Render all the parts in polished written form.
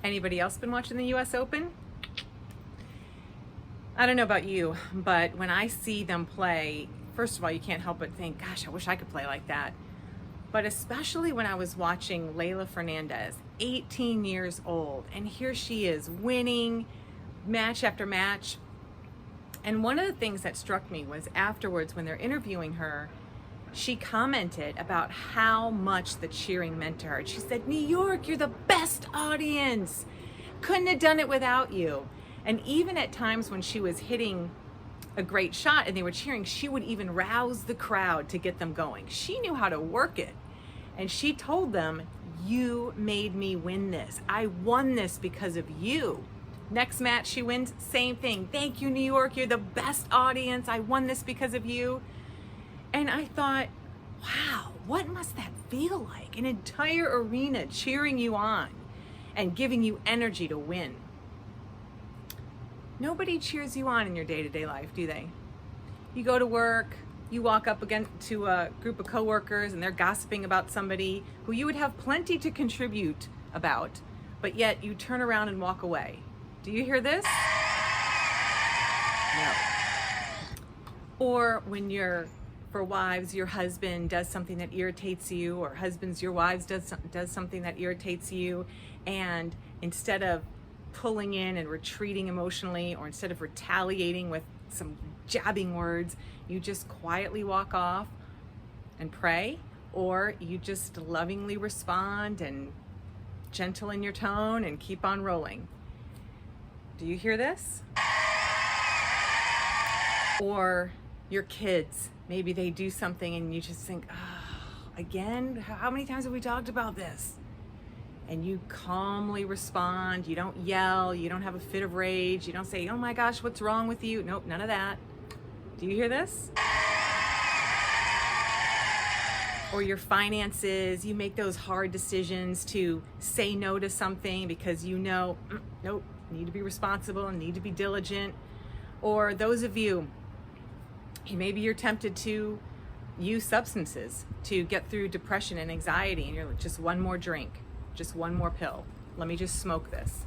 Anybody else been watching the US Open? I don't know about you, but when I see them play, first of all, you can't help but think, gosh, I wish I could play like that. But especially when I was watching Leylah Fernandez, 18 years old, and here she is winning match after match. And one of the things that struck me was afterwards when they're interviewing her, she commented about how much the cheering meant to her. She said, New York, you're the best audience. Couldn't have done it without you. And even at times when she was hitting a great shot and they were cheering, she would even rouse the crowd to get them going. She knew how to work it. And she told them, you made me win this. I won this because of you. Next match she wins, same thing. Thank you, New York. You're the best audience. I won this because of you. And I thought, wow, what must that feel like? An entire arena cheering you on and giving you energy to win. Nobody cheers you on in your day-to-day life, do they? You go to work, you walk up again to a group of coworkers and they're gossiping about somebody who you would have plenty to contribute about, but yet you turn around and walk away. Do you hear this? No. Or when for wives, your husband does something that irritates you, or husbands, your wives does something that irritates you, and instead of pulling in and retreating emotionally, or instead of retaliating with some jabbing words, you just quietly walk off and pray, or you just lovingly respond and gentle in your tone and keep on rolling. Do you hear this? Or your kids, maybe they do something and you just think, oh, again? How many times have we talked about this? And you calmly respond. You don't yell. You don't have a fit of rage. You don't say, oh my gosh, what's wrong with you? Nope, none of that. Do you hear this? Or your finances, you make those hard decisions to say no to something because you know, nope, need to be responsible and need to be diligent. Or those of you, maybe you're tempted to use substances to get through depression and anxiety, and you're like, just one more drink. Just one more pill. Let me just smoke this.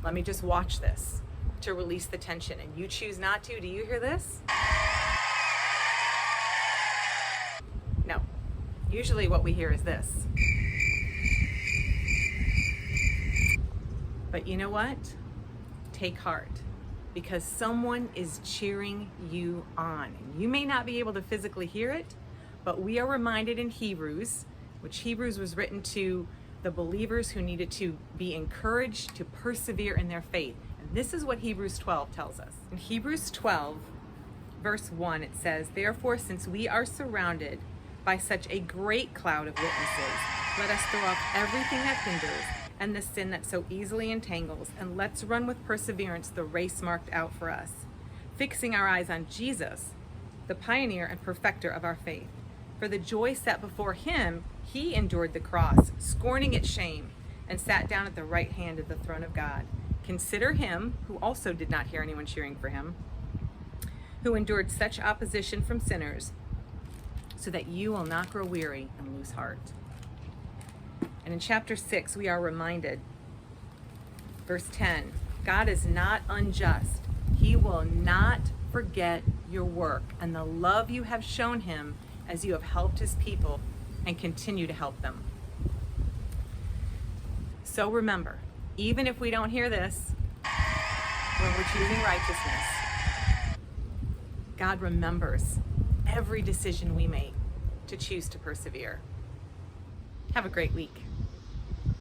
Let me just watch this to release the tension. And you choose not to. Do you hear this? No. Usually what we hear is this. But you know what? Take heart, because someone is cheering you on. And you may not be able to physically hear it, but we are reminded in Hebrews, which Hebrews was written to the believers who needed to be encouraged to persevere in their faith. And this is what Hebrews 12 tells us. In Hebrews 12, verse 1, it says, therefore, since we are surrounded by such a great cloud of witnesses, let us throw off everything that hinders and the sin that so easily entangles, and let's run with perseverance the race marked out for us, fixing our eyes on Jesus, the pioneer and perfecter of our faith. For the joy set before him, he endured the cross, scorning its shame, and sat down at the right hand of the throne of God. Consider him, who also did not hear anyone cheering for him, who endured such opposition from sinners, so that you will not grow weary and lose heart. And in chapter 6, we are reminded, verse 10, God is not unjust. He will not forget your work and the love you have shown him as you have helped his people and continue to help them. So remember, even if we don't hear this, when we're choosing righteousness, God remembers every decision we make to choose to persevere. Have a great week.